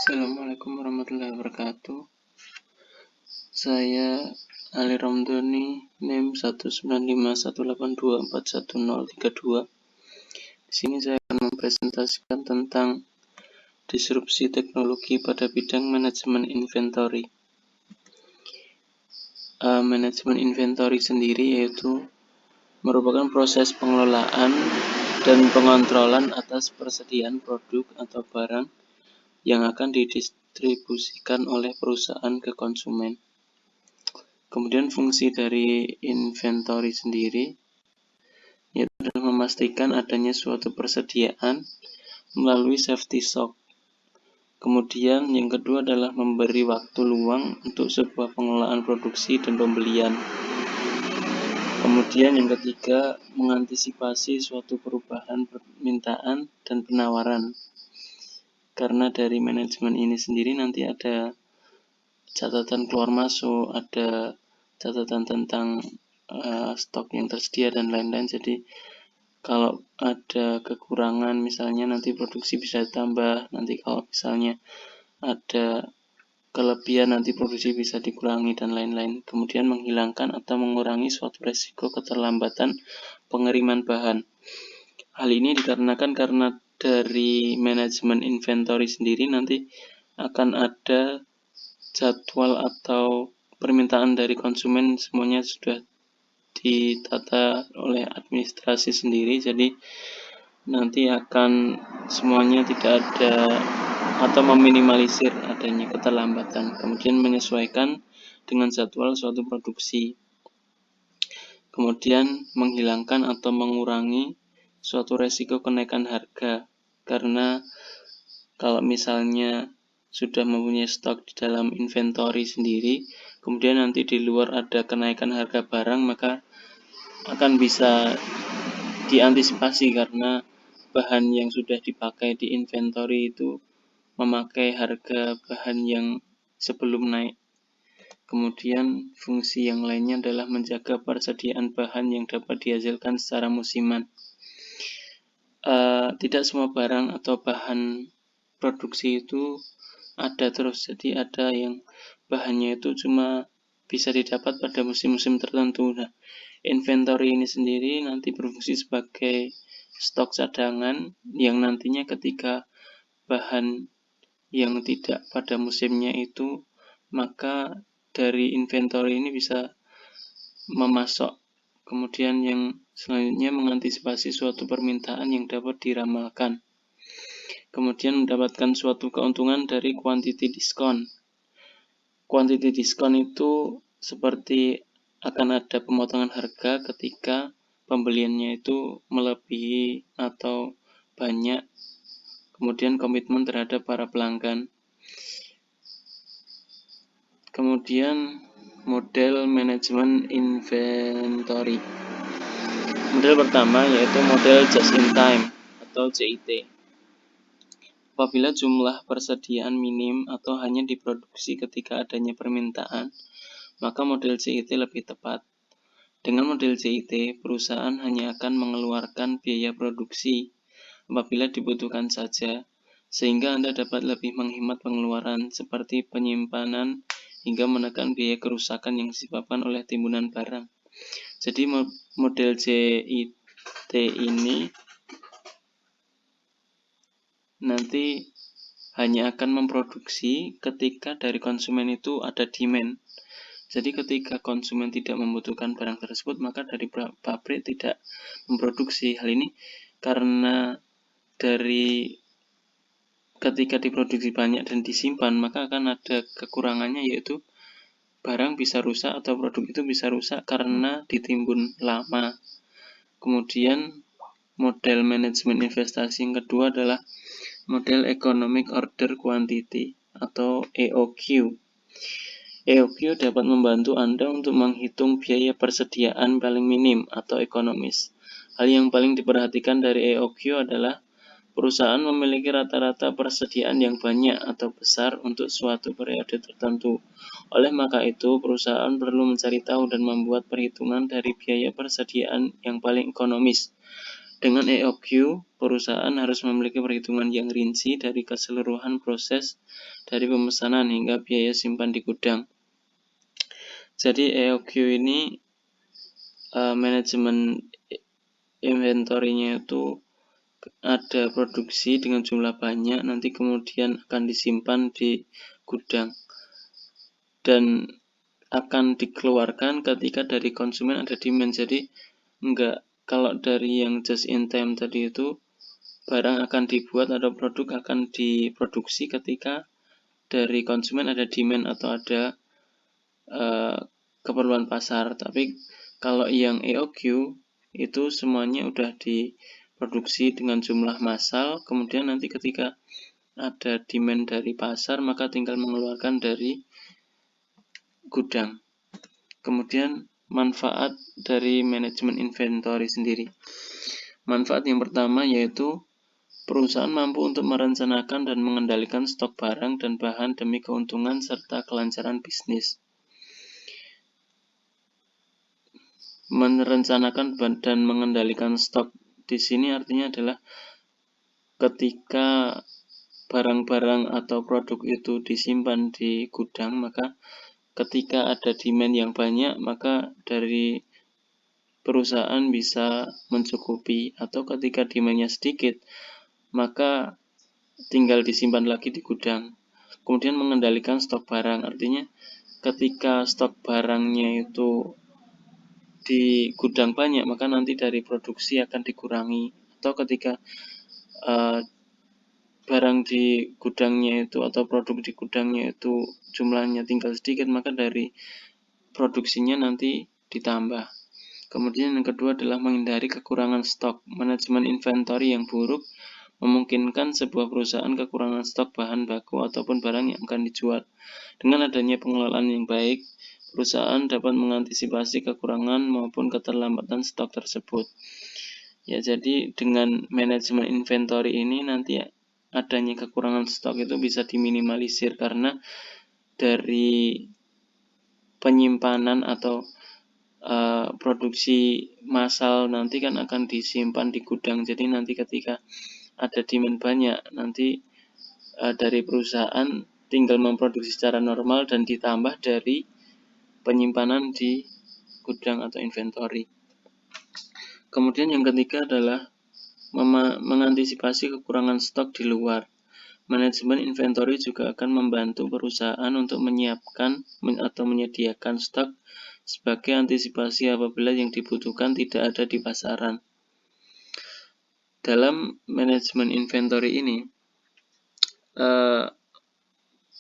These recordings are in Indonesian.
Assalamualaikum warahmatullahi wabarakatuh. Saya Ali Romdoni, NIM 19518241032. Di sini saya akan mempresentasikan tentang disrupsi teknologi pada bidang manajemen inventory. Manajemen inventory sendiri yaitu merupakan proses pengelolaan dan pengontrolan atas persediaan produk atau barang yang akan didistribusikan oleh perusahaan ke konsumen. Kemudian fungsi dari inventory sendiri yaitu adalah memastikan adanya suatu persediaan melalui safety stock. Kemudian yang kedua adalah memberi waktu luang untuk sebuah pengelolaan produksi dan pembelian. Kemudian yang ketiga, mengantisipasi suatu perubahan permintaan dan penawaran. Karena dari manajemen ini sendiri nanti ada catatan keluar masuk, ada catatan tentang stok yang tersedia dan lain-lain. Jadi kalau ada kekurangan misalnya nanti produksi bisa ditambah, nanti kalau misalnya ada kelebihan nanti produksi bisa dikurangi dan lain-lain. Kemudian menghilangkan atau mengurangi suatu resiko keterlambatan pengiriman bahan. Hal ini dikarenakan karena dari manajemen inventory sendiri nanti akan ada jadwal atau permintaan dari konsumen semuanya sudah ditata oleh administrasi sendiri, jadi nanti akan semuanya tidak ada atau meminimalisir adanya keterlambatan, kemudian menyesuaikan dengan jadwal suatu produksi, kemudian menghilangkan atau mengurangi suatu resiko kenaikan harga, karena kalau misalnya sudah mempunyai stok di dalam inventory sendiri, kemudian nanti di luar ada kenaikan harga barang, maka akan bisa diantisipasi karena bahan yang sudah dipakai di inventory itu memakai harga bahan yang sebelum naik. Kemudian fungsi yang lainnya adalah menjaga persediaan bahan yang dapat dihasilkan secara musiman. Tidak semua barang atau bahan produksi itu ada terus, jadi ada yang bahannya itu cuma bisa didapat pada musim-musim tertentu. Nah, inventory ini sendiri nanti berfungsi sebagai stok cadangan yang nantinya ketika bahan yang tidak pada musimnya itu, maka dari inventory ini bisa memasok. Kemudian yang selanjutnya mengantisipasi suatu permintaan yang dapat diramalkan. Kemudian mendapatkan suatu keuntungan dari quantity discount. Quantity discount itu seperti akan ada pemotongan harga ketika pembeliannya itu melebihi atau banyak, kemudian komitmen terhadap para pelanggan. Kemudian model manajemen inventory. Model pertama yaitu model just in time atau JIT. Apabila jumlah persediaan minim atau hanya diproduksi ketika adanya permintaan, maka model JIT lebih tepat. Dengan model JIT, perusahaan hanya akan mengeluarkan biaya produksi apabila dibutuhkan saja, sehingga Anda dapat lebih menghemat pengeluaran seperti penyimpanan hingga menekan biaya kerusakan yang disebabkan oleh timbunan barang. Jadi model JIT ini nanti hanya akan memproduksi ketika dari konsumen itu ada demand. Jadi ketika konsumen tidak membutuhkan barang tersebut, maka dari pabrik tidak memproduksi. Hal ini karena dari ketika diproduksi banyak dan disimpan, maka akan ada kekurangannya, yaitu barang bisa rusak atau produk itu bisa rusak karena ditimbun lama. Kemudian model manajemen investasi yang kedua adalah model Economic Order Quantity atau EOQ. EOQ dapat membantu Anda untuk menghitung biaya persediaan paling minim atau ekonomis. Hal yang paling diperhatikan dari EOQ adalah perusahaan memiliki rata-rata persediaan yang banyak atau besar untuk suatu periode tertentu. Oleh maka itu, perusahaan perlu mencari tahu dan membuat perhitungan dari biaya persediaan yang paling ekonomis. Dengan EOQ, perusahaan harus memiliki perhitungan yang rinci dari keseluruhan proses dari pemesanan hingga biaya simpan di gudang. Jadi EOQ ini manajemen inventory-nya itu ada produksi dengan jumlah banyak, nanti kemudian akan disimpan di gudang dan akan dikeluarkan ketika dari konsumen ada demand. Jadi enggak, kalau dari yang just in time tadi itu barang akan dibuat atau produk akan diproduksi ketika dari konsumen ada demand atau ada keperluan pasar. Tapi kalau yang EOQ itu semuanya udah diproduksi dengan jumlah massal, kemudian nanti ketika ada demand dari pasar maka tinggal mengeluarkan dari gudang. Kemudian manfaat dari manajemen inventory sendiri. Manfaat yang pertama yaitu perusahaan mampu untuk merencanakan dan mengendalikan stok barang dan bahan demi keuntungan serta kelancaran bisnis. Merencanakan dan mengendalikan stok di sini artinya adalah ketika barang-barang atau produk itu disimpan di gudang, maka ketika ada demand yang banyak, maka dari perusahaan bisa mencukupi, atau ketika demandnya sedikit, maka tinggal disimpan lagi di gudang. Kemudian mengendalikan stok barang, artinya ketika stok barangnya itu di gudang banyak, maka nanti dari produksi akan dikurangi. Atau ketika barang di gudangnya itu atau produk di gudangnya itu jumlahnya tinggal sedikit, maka dari produksinya nanti ditambah. Kemudian yang kedua adalah menghindari kekurangan stok. Manajemen inventory yang buruk memungkinkan sebuah perusahaan kekurangan stok bahan baku ataupun barang yang akan dijual. Dengan adanya pengelolaan yang baik, perusahaan dapat mengantisipasi kekurangan maupun keterlambatan stok tersebut. Ya, jadi dengan manajemen inventory ini nanti adanya kekurangan stok itu bisa diminimalisir karena dari penyimpanan atau produksi massal nanti kan akan disimpan di gudang. Jadi nanti ketika ada demand banyak, nanti dari perusahaan tinggal memproduksi secara normal dan ditambah dari penyimpanan di gudang atau inventory. Kemudian yang ketiga adalah mengantisipasi kekurangan stok di luar. Manajemen inventory juga akan membantu perusahaan untuk menyiapkan atau menyediakan stok sebagai antisipasi apabila yang dibutuhkan tidak ada di pasaran. Dalam manajemen inventory ini,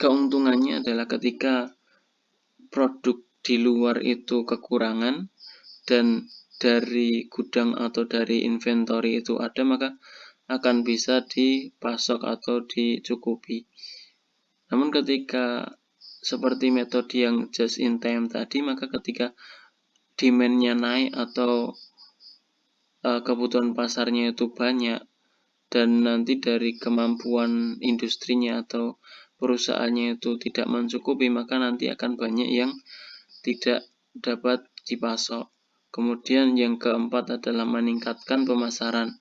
keuntungannya adalah ketika produk di luar itu kekurangan dan dari gudang atau dari inventory itu ada, maka akan bisa dipasok atau dicukupi. Namun ketika seperti metode yang just in time tadi, maka ketika demand-nya naik atau kebutuhan pasarnya itu banyak dan nanti dari kemampuan industrinya atau perusahaannya itu tidak mencukupi, maka nanti akan banyak yang tidak dapat dipasok. Kemudian yang keempat adalah meningkatkan pemasaran.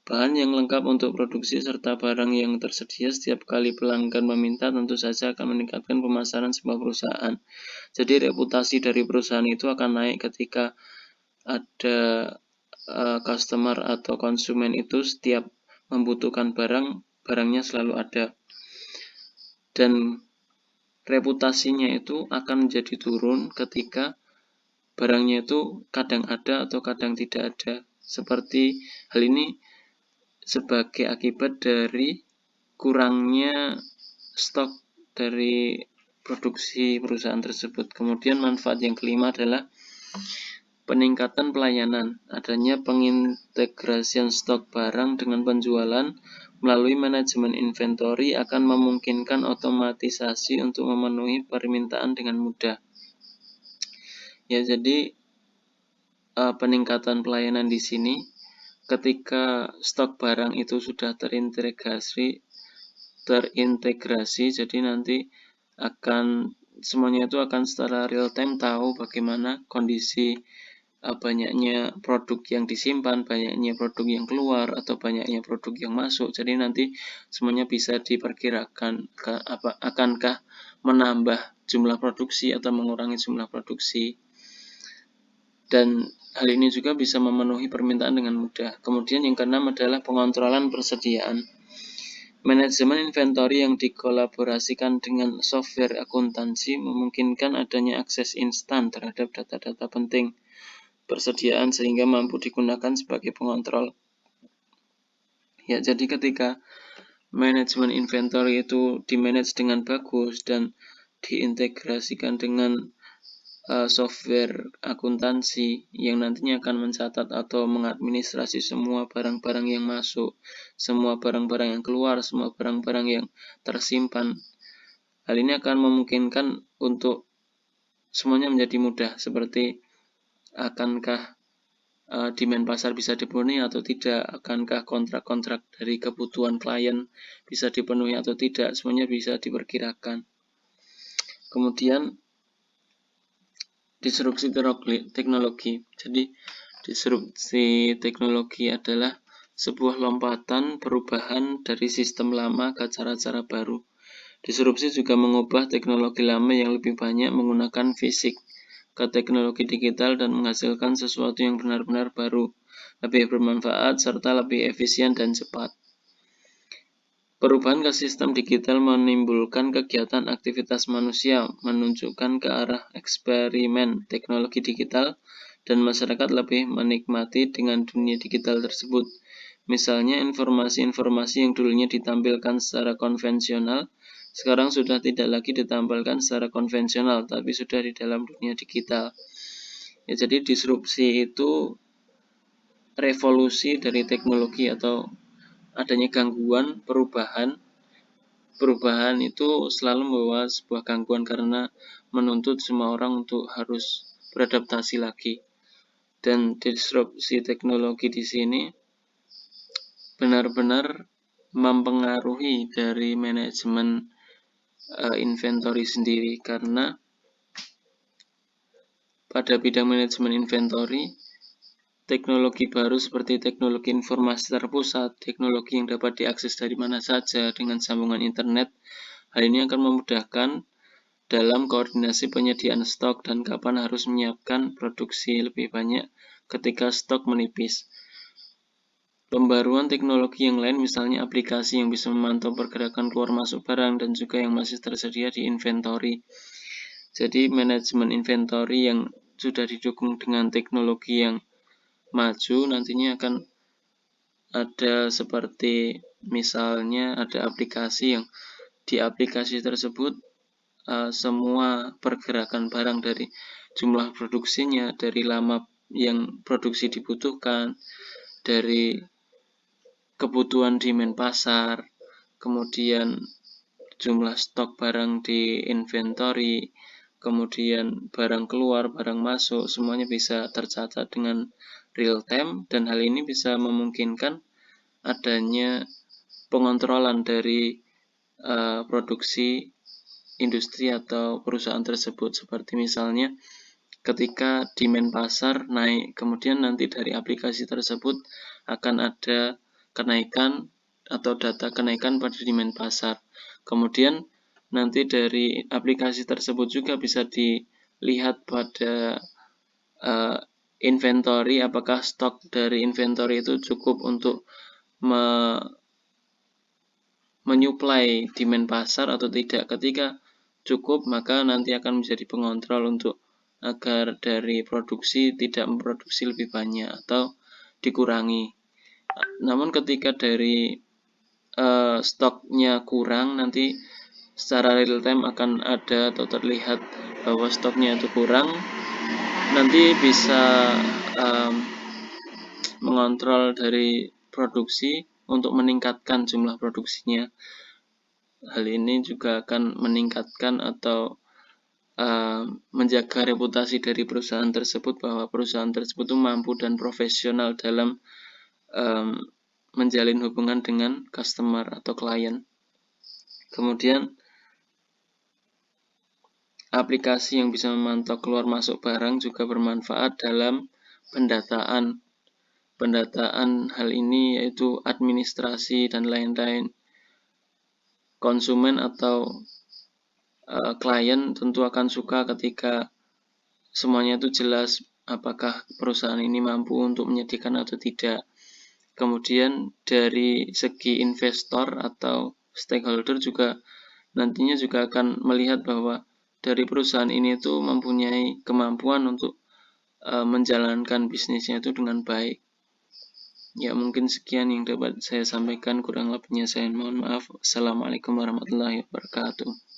Bahan yang lengkap untuk produksi serta barang yang tersedia setiap kali pelanggan meminta tentu saja akan meningkatkan pemasaran sebuah perusahaan. Jadi reputasi dari perusahaan itu akan naik ketika ada customer atau konsumen itu setiap membutuhkan barang, barangnya selalu ada. Dan reputasinya itu akan menjadi turun ketika barangnya itu kadang ada atau kadang tidak ada. Seperti hal ini sebagai akibat dari kurangnya stok dari produksi perusahaan tersebut. Kemudian manfaat yang kelima adalah peningkatan pelayanan. Adanya pengintegrasian stok barang dengan penjualan melalui manajemen inventory akan memungkinkan otomatisasi untuk memenuhi permintaan dengan mudah. Ya, jadi peningkatan pelayanan di sini ketika stok barang itu sudah terintegrasi, jadi nanti akan semuanya itu akan secara real time tahu bagaimana kondisi banyaknya produk yang disimpan, banyaknya produk yang keluar, atau banyaknya produk yang masuk. Jadi nanti semuanya bisa diperkirakan akankah menambah jumlah produksi atau mengurangi jumlah produksi. Dan hal ini juga bisa memenuhi permintaan dengan mudah. Kemudian yang keenam adalah pengontrolan persediaan. Manajemen inventory yang dikolaborasikan dengan software akuntansi memungkinkan adanya akses instan terhadap data-data penting persediaan sehingga mampu digunakan sebagai pengontrol. Ya, jadi ketika manajemen inventory itu dimanage dengan bagus dan diintegrasikan dengan software akuntansi yang nantinya akan mencatat atau mengadministrasi semua barang-barang yang masuk, semua barang-barang yang keluar, semua barang-barang yang tersimpan. Hal ini akan memungkinkan untuk semuanya menjadi mudah, seperti akankah demand pasar bisa dipenuhi atau tidak, akankah kontrak-kontrak dari kebutuhan klien bisa dipenuhi atau tidak, semuanya bisa diperkirakan. Kemudian disrupsi teknologi. Jadi disrupsi teknologi adalah sebuah lompatan perubahan dari sistem lama ke cara-cara baru. Disrupsi juga mengubah teknologi lama yang lebih banyak menggunakan fisik ke teknologi digital dan menghasilkan sesuatu yang benar-benar baru, lebih bermanfaat, serta lebih efisien dan cepat. Perubahan ke sistem digital menimbulkan kegiatan aktivitas manusia, menunjukkan ke arah eksperimen teknologi digital, dan masyarakat lebih menikmati dengan dunia digital tersebut. Misalnya informasi-informasi yang dulunya ditampilkan secara konvensional, sekarang sudah tidak lagi ditampilkan secara konvensional, tapi sudah di dalam dunia digital. Ya, jadi disrupsi itu revolusi dari teknologi atau adanya gangguan perubahan. Perubahan itu selalu membawa sebuah gangguan karena menuntut semua orang untuk harus beradaptasi lagi. Dan disrupsi teknologi di sini benar-benar mempengaruhi dari manajemen inventory sendiri, karena pada bidang manajemen inventory, teknologi baru seperti teknologi informasi terpusat, teknologi yang dapat diakses dari mana saja dengan sambungan internet, hal ini akan memudahkan dalam koordinasi penyediaan stok dan kapan harus menyiapkan produksi lebih banyak ketika stok menipis. Pembaruan teknologi yang lain misalnya aplikasi yang bisa memantau pergerakan keluar masuk barang dan juga yang masih tersedia di inventory. Jadi manajemen inventory yang sudah didukung dengan teknologi yang maju nantinya akan ada seperti misalnya ada aplikasi yang di aplikasi tersebut semua pergerakan barang dari jumlah produksinya, dari lama yang produksi dibutuhkan, dari kebutuhan demand pasar, kemudian jumlah stok barang di inventory, kemudian barang keluar, barang masuk, semuanya bisa tercatat dengan real time, dan hal ini bisa memungkinkan adanya pengontrolan dari produksi industri atau perusahaan tersebut. Seperti misalnya ketika demand pasar naik, kemudian nanti dari aplikasi tersebut akan ada kenaikan atau data kenaikan pada demand pasar. Kemudian nanti dari aplikasi tersebut juga bisa dilihat pada inventory, apakah stok dari inventory itu cukup untuk menyuplai demand pasar atau tidak. Ketika cukup, maka nanti akan menjadi pengontrol untuk agar dari produksi tidak memproduksi lebih banyak atau dikurangi. Namun ketika dari stoknya kurang, nanti secara real time akan ada atau terlihat bahwa stoknya itu kurang, nanti bisa mengontrol dari produksi untuk meningkatkan jumlah produksinya. Hal ini juga akan meningkatkan atau menjaga reputasi dari perusahaan tersebut, bahwa perusahaan tersebut itu mampu dan profesional dalam menjalin hubungan dengan customer atau klien. Kemudian aplikasi yang bisa memantau keluar masuk barang juga bermanfaat dalam pendataan hal ini yaitu administrasi dan lain-lain. Konsumen atau klien tentu akan suka ketika semuanya itu jelas apakah perusahaan ini mampu untuk menyediakan atau tidak. Kemudian dari segi investor atau stakeholder juga nantinya juga akan melihat bahwa dari perusahaan ini itu mempunyai kemampuan untuk menjalankan bisnisnya itu dengan baik. Ya, mungkin sekian yang dapat saya sampaikan, kurang lebihnya saya mohon maaf. Assalamualaikum warahmatullahi wabarakatuh.